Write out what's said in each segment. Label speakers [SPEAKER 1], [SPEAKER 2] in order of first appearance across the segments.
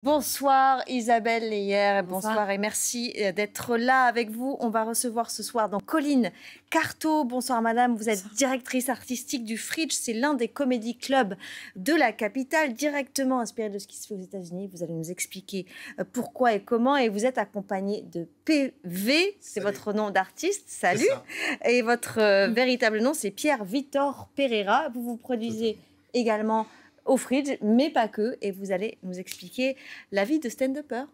[SPEAKER 1] Bonsoir Isabelle Leyer, bonsoir et merci d'être là avec vous. On va recevoir ce soir donc Colline Carto. Bonsoir madame, vous êtes directrice artistique du Fridge, c'est l'un des comédie clubs de la capitale, directement inspiré de ce qui se fait aux États-Unis. Vous allez nous expliquer pourquoi et comment, et vous êtes accompagné de PV, c'est votre nom d'artiste, salut, et votre véritable nom c'est Pierre Vitor Pereira. Vous vous produisez également au Fridge, mais pas que, et vous allez nous expliquer la vie de stand-upper.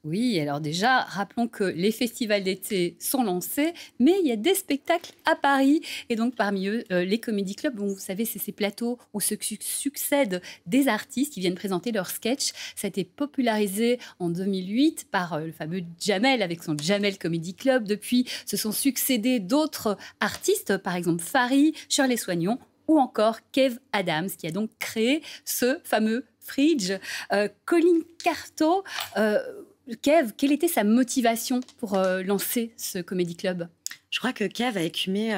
[SPEAKER 2] Oui, alors déjà, rappelons que les festivals d'été sont lancés, mais il y a des spectacles à Paris, et donc parmi eux, les comédie clubs. Bon, vous savez, c'est ces plateaux où se succèdent des artistes qui viennent présenter leurs sketchs. Ça a été popularisé en 2008 par le fameux Jamel avec son Jamel Comedy Club. Depuis, se sont succédés d'autres artistes, par exemple Fari, Shirley Soignon, ou encore Kev Adams, qui a donc créé ce fameux Fridge. Colline Carto, Kev, quelle était sa motivation pour lancer ce comédie club ?
[SPEAKER 3] Je crois que Kev a écumé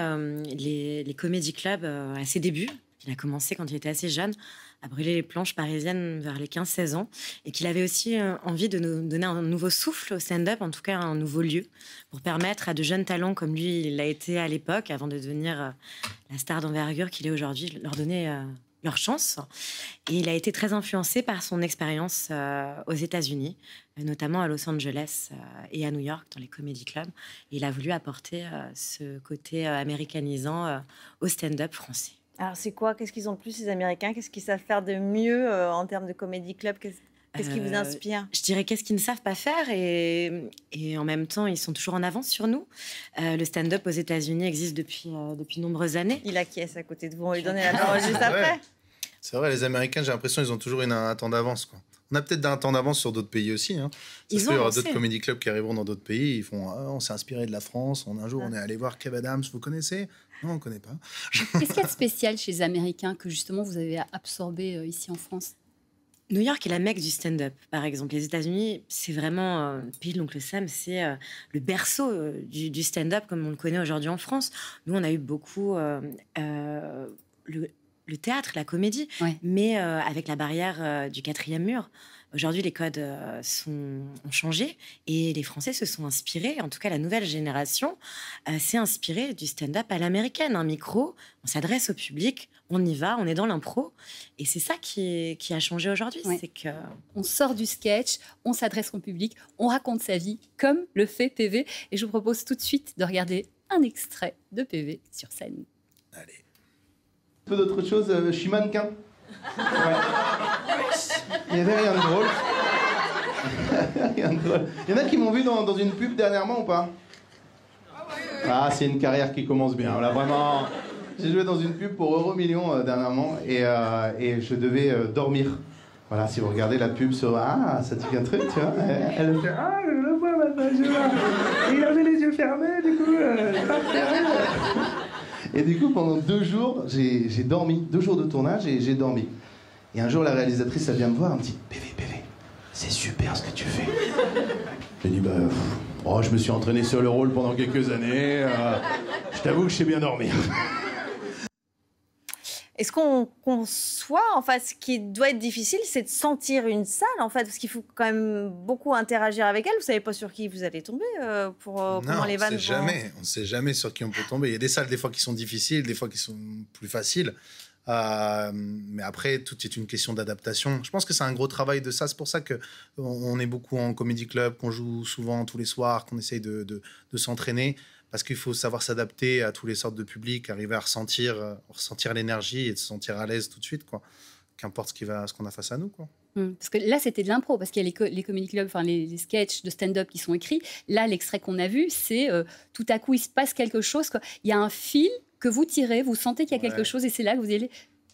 [SPEAKER 3] les comédie clubs à ses débuts. Il a commencé quand il était assez jeune à brûler les planches parisiennes vers les 15-16 ans, et qu'il avait aussi envie de nous donner un nouveau souffle au stand-up, en tout cas un nouveau lieu, pour permettre à de jeunes talents comme lui, il l'a été à l'époque, avant de devenir la star d'envergure qu'il est aujourd'hui, leur donner leur chance. Et il a été très influencé par son expérience aux États-Unis, notamment à Los Angeles et à New York, dans les comédie clubs. Et il a voulu apporter ce côté américanisant au stand-up français.
[SPEAKER 1] Alors c'est quoi ? Qu'est-ce qu'ils ont de plus, les Américains ? Qu'est-ce qu'ils savent faire de mieux en termes de comédie club ? Qu'est-ce qui vous inspire ?
[SPEAKER 3] Je dirais qu'est-ce qu'ils ne savent pas faire, et en même temps, ils sont toujours en avance sur nous. Le stand-up aux États-Unis existe depuis de nombreuses années.
[SPEAKER 1] Il acquiesce à côté de vous, on lui donne la parole juste après.
[SPEAKER 4] Ouais. C'est vrai, les Américains, j'ai l'impression qu'ils ont toujours un temps d'avance, quoi. On a peut-être un temps d'avance sur d'autres pays aussi. Hein. Il y aura d'autres comédie clubs qui arriveront dans d'autres pays. Ils font on s'est inspiré de la France. Un jour, on est allé voir Kev Adams. Vous connaissez ? Non, on ne connaît pas.
[SPEAKER 2] Qu'est-ce qu'il y a de spécial chez les Américains que justement vous avez absorbé ici en France ?
[SPEAKER 3] New York est la mecque du stand-up, par exemple. Les États-Unis, c'est vraiment pays de l'oncle Sam, c'est le berceau du stand-up comme on le connaît aujourd'hui en France. Nous, on a eu beaucoup le théâtre, la comédie, mais avec la barrière du quatrième mur. Aujourd'hui, les codes ont changé, et les Français se sont inspirés, en tout cas la nouvelle génération s'est inspirée du stand-up à l'américaine. Un micro, on s'adresse au public, on y va, on est dans l'impro, et c'est ça qui a changé aujourd'hui. C'est que
[SPEAKER 2] on sort du sketch, on s'adresse au public, on raconte sa vie comme le fait PV, et je vous propose tout de suite de regarder un extrait de PV sur scène.
[SPEAKER 4] Allez.
[SPEAKER 5] Un peu d'autre chose, je suis mannequin. Ouais. Il n'y avait rien de drôle. Rien de drôle. Il y en a qui m'ont vu dans une pub dernièrement ou pas ? Ah, c'est une carrière qui commence bien. Là, vraiment, j'ai joué dans une pub pour Euromillions dernièrement, et je devais dormir. Voilà, si vous regardez la pub sur... Ah, ça dit un truc, tu vois. Elle fait... Ah, je le vois maintenant, je vois. Il avait les yeux fermés, du coup... Et du coup, pendant 2 jours, j'ai dormi. 2 jours de tournage, et j'ai dormi. Et un jour, la réalisatrice, elle vient me voir, elle me dit « PV, c'est super ce que tu fais. » J'ai dit « je me suis entraîné sur le rôle pendant quelques années. Je t'avoue que je sais bien dormir. »
[SPEAKER 1] Est-ce qu'on conçoit, en fait, ce qui doit être difficile, c'est de sentir une salle, en fait, parce qu'il faut quand même beaucoup interagir avec elle. Vous savez pas sur qui vous allez tomber comment les vannes vont...
[SPEAKER 4] On ne sait jamais sur qui on peut tomber. Il y a des salles, des fois, qui sont difficiles, des fois qui sont plus faciles. Mais après, tout est une question d'adaptation. Je pense que c'est un gros travail de ça. C'est pour ça qu'on est beaucoup en comédie club, qu'on joue souvent tous les soirs, qu'on essaye de s'entraîner. Parce qu'il faut savoir s'adapter à tous les sortes de publics, arriver à ressentir l'énergie et de se sentir à l'aise tout de suite, quoi. Qu'importe ce qu'on a face à nous, quoi.
[SPEAKER 2] Parce que là, c'était de l'impro, parce qu'il y a les comédie clubs, enfin les sketchs de stand-up qui sont écrits. Là, l'extrait qu'on a vu, c'est tout à coup, il se passe quelque chose, quoi. Il y a un fil que vous tirez, vous sentez qu'il y a quelque chose, et c'est là que vous allez...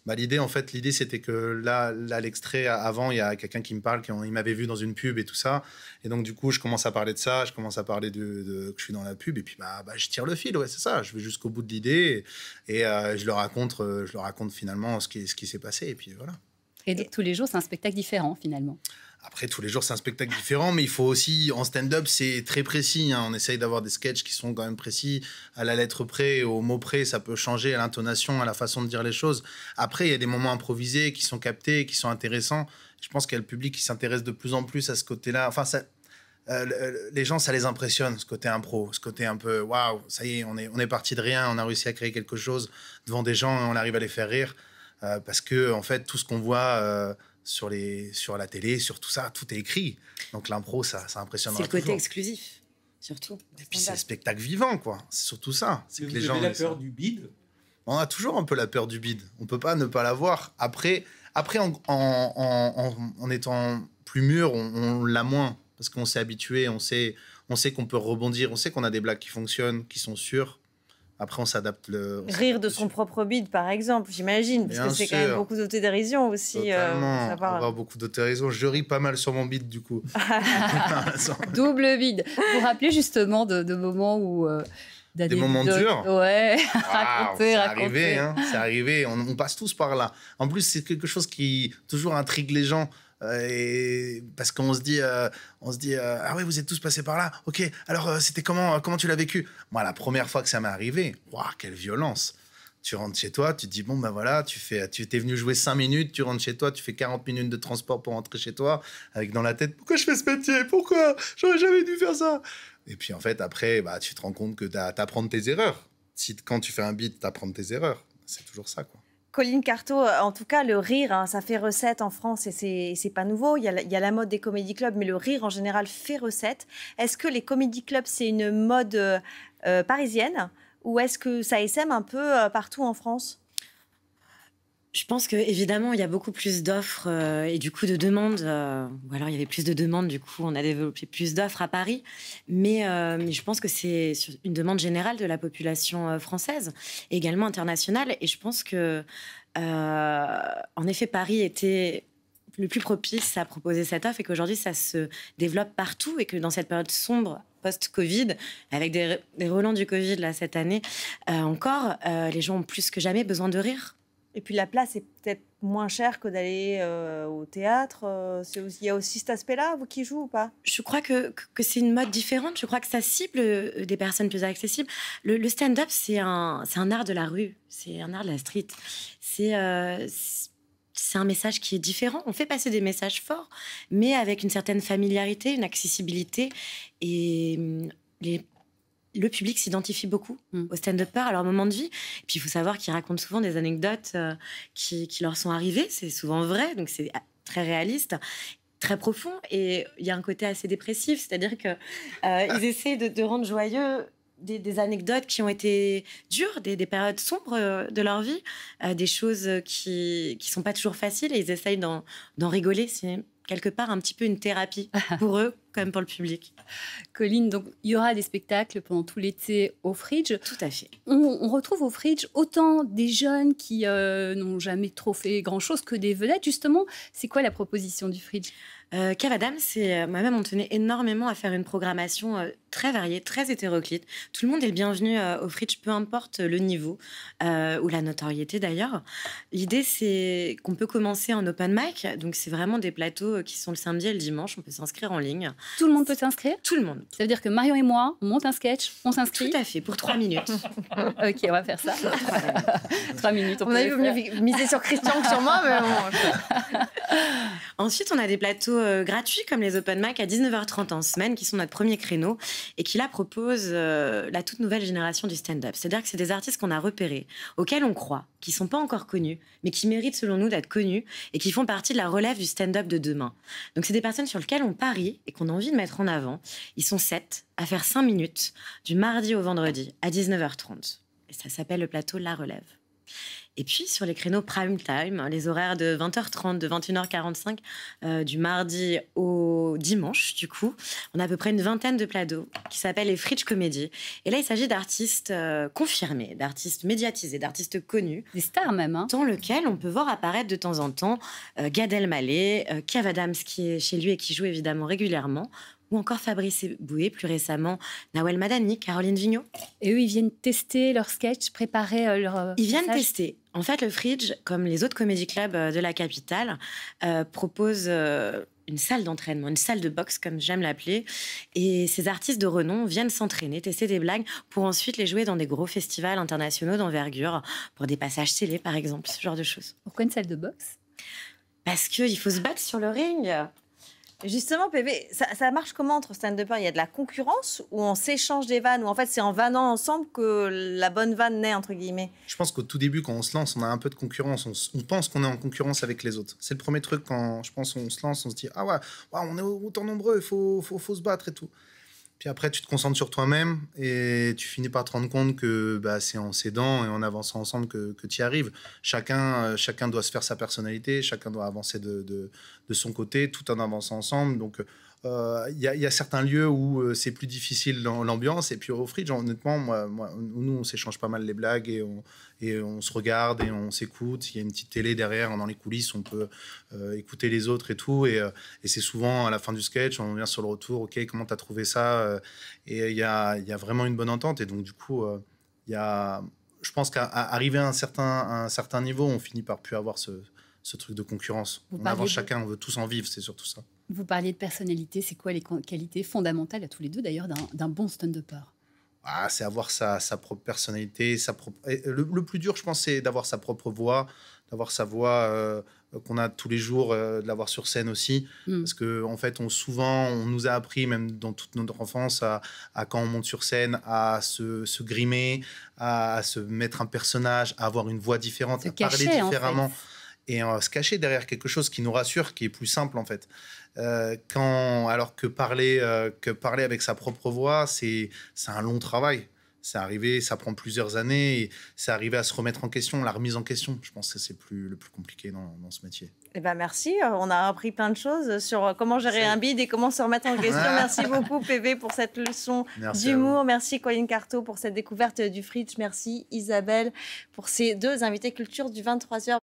[SPEAKER 4] L'idée, c'était que là, l'extrait, avant, il y a quelqu'un qui me parle, il m'avait vu dans une pub et tout ça. Et donc, du coup, je commence à parler de ça, je commence à parler que je suis dans la pub. Et puis, je tire le fil, c'est ça. Je vais jusqu'au bout de l'idée et je leur raconte finalement ce qui s'est passé. Et puis, voilà.
[SPEAKER 2] Et donc, tous les jours, c'est un spectacle différent, finalement.
[SPEAKER 4] Après, tous les jours, c'est un spectacle différent, mais il faut aussi, en stand-up, c'est très précis. On essaye d'avoir des sketchs qui sont quand même précis, à la lettre près, au mot près. Ça peut changer à l'intonation, à la façon de dire les choses. Après, il y a des moments improvisés qui sont captés, qui sont intéressants. Je pense qu'il y a le public qui s'intéresse de plus en plus à ce côté-là. Enfin, les gens, ça les impressionne, ce côté impro, ce côté un peu waouh, ça y est, on est parti de rien, on a réussi à créer quelque chose devant des gens et on arrive à les faire rire. Parce que, en fait, tout ce qu'on voit sur la télé, sur tout ça, tout est écrit. Donc l'impro, ça impressionne.
[SPEAKER 3] C'est le côté exclusif, surtout.
[SPEAKER 4] Et puis c'est le spectacle vivant, quoi. C'est surtout ça. C'est que les gens
[SPEAKER 6] avez la peur du bide.
[SPEAKER 4] On a toujours un peu la peur du bide. On peut pas ne pas l'avoir. Après en étant plus mûr, on l'a moins. Parce qu'on s'est habitué, on sait qu'on peut rebondir, on sait qu'on a des blagues qui fonctionnent, qui sont sûres. Après, on s'adapte.
[SPEAKER 1] Rire de son propre bide, par exemple, j'imagine. Parce que c'est quand même beaucoup d'autodérision aussi.
[SPEAKER 4] Totalement. Avoir beaucoup d'autodérision. Je ris pas mal sur mon bide, du coup.
[SPEAKER 2] Double bide. Vous vous rappelez justement de moments où...
[SPEAKER 4] des moments durs.
[SPEAKER 2] Ouais.
[SPEAKER 4] Racontez. Arrivé, hein. C'est arrivé. On passe tous par là. En plus, c'est quelque chose qui toujours intrigue les gens. Parce qu'on se dit, ah ouais, vous êtes tous passés par là. Ok, alors c'était comment tu l'as vécu? Moi, la première fois que ça m'est arrivé, waouh, quelle violence. Tu rentres chez toi, tu te dis, bon, ben voilà, tu t'es venu jouer 5 minutes, tu rentres chez toi, tu fais 40 minutes de transport pour rentrer chez toi, avec dans la tête, pourquoi je fais ce métier? Pourquoi? J'aurais jamais dû faire ça. Et puis en fait, après, tu te rends compte que t'apprends de tes erreurs. Quand tu fais un beat, t'apprends de tes erreurs. C'est toujours ça, quoi.
[SPEAKER 1] Colline Carto, en tout cas, le rire, hein, ça fait recette en France et c'est pas nouveau. Il y a la mode des comédie clubs, mais le rire en général fait recette. Est-ce que les comédie clubs, c'est une mode parisienne ou est-ce que ça essaime un peu partout en France?
[SPEAKER 3] Je pense qu'évidemment, il y a beaucoup plus d'offres et du coup de demandes. Ou alors, il y avait plus de demandes, du coup, on a développé plus d'offres à Paris. Mais je pense que c'est une demande générale de la population française, et également internationale. Et je pense que, en effet, Paris était le plus propice à proposer cette offre et qu'aujourd'hui, ça se développe partout et que dans cette période sombre post-Covid, avec des relents du Covid là, cette année, encore, les gens ont plus que jamais besoin de rire.
[SPEAKER 1] Et puis la place est peut-être moins chère que d'aller au théâtre. Il y a aussi cet aspect-là, vous qui jouez ou pas?
[SPEAKER 3] Je crois que c'est une mode différente. Je crois que ça cible des personnes plus accessibles. Le stand-up, c'est un art de la rue. C'est un art de la street. C'est un message qui est différent. On fait passer des messages forts, mais avec une certaine familiarité, une accessibilité. Et le public s'identifie beaucoup au stand-upper à leur moment de vie. Et puis, il faut savoir qu'ils racontent souvent des anecdotes qui leur sont arrivées. C'est souvent vrai, donc c'est très réaliste, très profond. Et il y a un côté assez dépressif, c'est-à-dire qu'ils essaient de rendre joyeux des anecdotes qui ont été dures, des périodes sombres de leur vie, des choses qui ne sont pas toujours faciles, et ils essayent d'en rigoler. C'est quelque part un petit peu une thérapie pour eux, comme pour le public.
[SPEAKER 2] Colline, donc il y aura des spectacles pendant tout l'été au Fridge.
[SPEAKER 3] Tout à fait.
[SPEAKER 2] On retrouve au Fridge autant des jeunes qui n'ont jamais trop fait grand-chose que des vedettes. Justement, c'est quoi la proposition du Fridge?
[SPEAKER 3] Kev Adams, moi-même, on tenait énormément à faire une programmation très variée, très hétéroclite. Tout le monde est le bienvenu au Fridge, peu importe le niveau ou la notoriété d'ailleurs. L'idée, c'est qu'on peut commencer en open mic, donc c'est vraiment des plateaux qui sont le samedi et le dimanche. On peut s'inscrire en ligne.
[SPEAKER 2] Tout le monde peut s'inscrire?
[SPEAKER 3] Tout le monde.
[SPEAKER 2] Ça veut dire que Marion et moi, on monte un sketch, on s'inscrit?
[SPEAKER 3] Tout à fait, pour 3 minutes.
[SPEAKER 2] Ok, on va faire ça. 3 minutes.
[SPEAKER 1] On a eu mieux miser sur Christian que sur moi, mais bon.
[SPEAKER 3] Ensuite, on a des plateaux gratuits comme les open mic à 19h30 en semaine, qui sont notre premier créneau et qui là proposent la toute nouvelle génération du stand-up. C'est-à-dire que c'est des artistes qu'on a repérés, auxquels on croit, qui ne sont pas encore connus, mais qui méritent selon nous d'être connus et qui font partie de la relève du stand-up de demain. Donc c'est des personnes sur lesquelles on parie et qu'on a envie de mettre en avant. Ils sont 7 à faire 5 minutes du mardi au vendredi à 19h30. Et ça s'appelle le plateau La Relève. Et puis, sur les créneaux prime time, les horaires de 20h30, de 21h45, du mardi au dimanche, du coup, on a à peu près une vingtaine de plateaux qui s'appellent les Fridge Comedy. Et là, il s'agit d'artistes confirmés, d'artistes médiatisés, d'artistes connus.
[SPEAKER 2] Des stars même, hein.
[SPEAKER 3] Dans lequel on peut voir apparaître de temps en temps Gad Elmaleh, Kev Adams qui est chez lui et qui joue évidemment régulièrement, ou encore Fabrice Eboué, plus récemment Nawel Madani, Caroline Vigneault.
[SPEAKER 2] Et eux, ils viennent tester leur sketch, préparer leur
[SPEAKER 3] Ils viennent
[SPEAKER 2] message.
[SPEAKER 3] tester. En fait, le Fridge, comme les autres comédie clubs de la capitale, propose une salle d'entraînement, une salle de boxe, comme j'aime l'appeler. Et ces artistes de renom viennent s'entraîner, tester des blagues, pour ensuite les jouer dans des gros festivals internationaux d'envergure, pour des passages télé, par exemple, ce genre de choses.
[SPEAKER 2] Pourquoi une salle de boxe?
[SPEAKER 3] Parce qu'il faut se battre sur le ring.
[SPEAKER 1] Justement, PV, ça marche comment entre stand-uppers? Il y a de la concurrence ou on s'échange des vannes ou en fait c'est en vannant ensemble que la bonne vanne naît, entre guillemets?
[SPEAKER 4] Je pense qu'au tout début, quand on se lance, on a un peu de concurrence. On pense qu'on est en concurrence avec les autres. C'est le premier truc quand je pense on se lance, on se dit ah ouais, on est autant nombreux, il faut se battre et tout. Puis après, tu te concentres sur toi-même et tu finis par te rendre compte que c'est en s'aidant et en avançant ensemble que tu y arrives. Chacun doit se faire sa personnalité, chacun doit avancer de son côté, tout en avançant ensemble. Donc, il y a certains lieux où c'est plus difficile dans l'ambiance. Et puis au Fridge, honnêtement, nous, on s'échange pas mal les blagues et on se regarde et on s'écoute. Il y a une petite télé derrière, dans les coulisses, on peut écouter les autres et tout. Et c'est souvent à la fin du sketch, on vient sur le retour. OK, comment tu as trouvé ça? Et il y a vraiment une bonne entente. Et donc, du coup, je pense qu'à arriver à un certain niveau, on finit par plus avoir ce truc de concurrence. On avance chacun, on veut tous en vivre, c'est surtout ça.
[SPEAKER 2] Vous parliez de personnalité, c'est quoi les qualités fondamentales à tous les deux d'ailleurs d'un bon stand-upper?
[SPEAKER 4] C'est avoir sa propre personnalité, le plus dur, je pense, c'est d'avoir sa propre voix, d'avoir sa voix qu'on a tous les jours, de l'avoir sur scène aussi. Parce qu'en fait, on nous a appris, même dans toute notre enfance, à quand on monte sur scène, à se grimer, à se mettre un personnage, à avoir une voix différente, à parler différemment. En fait. Et se cacher derrière quelque chose qui nous rassure, qui est plus simple en fait. Alors que parler avec sa propre voix, c'est un long travail. C'est arrivé, ça prend plusieurs années, et c'est arrivé à se remettre en question, la remise en question. Je pense que c'est le plus compliqué dans ce métier.
[SPEAKER 1] Merci, on a appris plein de choses sur comment gérer un bide et comment se remettre en question. Merci beaucoup PV pour cette leçon d'humour. Merci Colline Carto pour cette découverte du Fridge. Merci Isabelle pour ces 2 invités culture du 23h.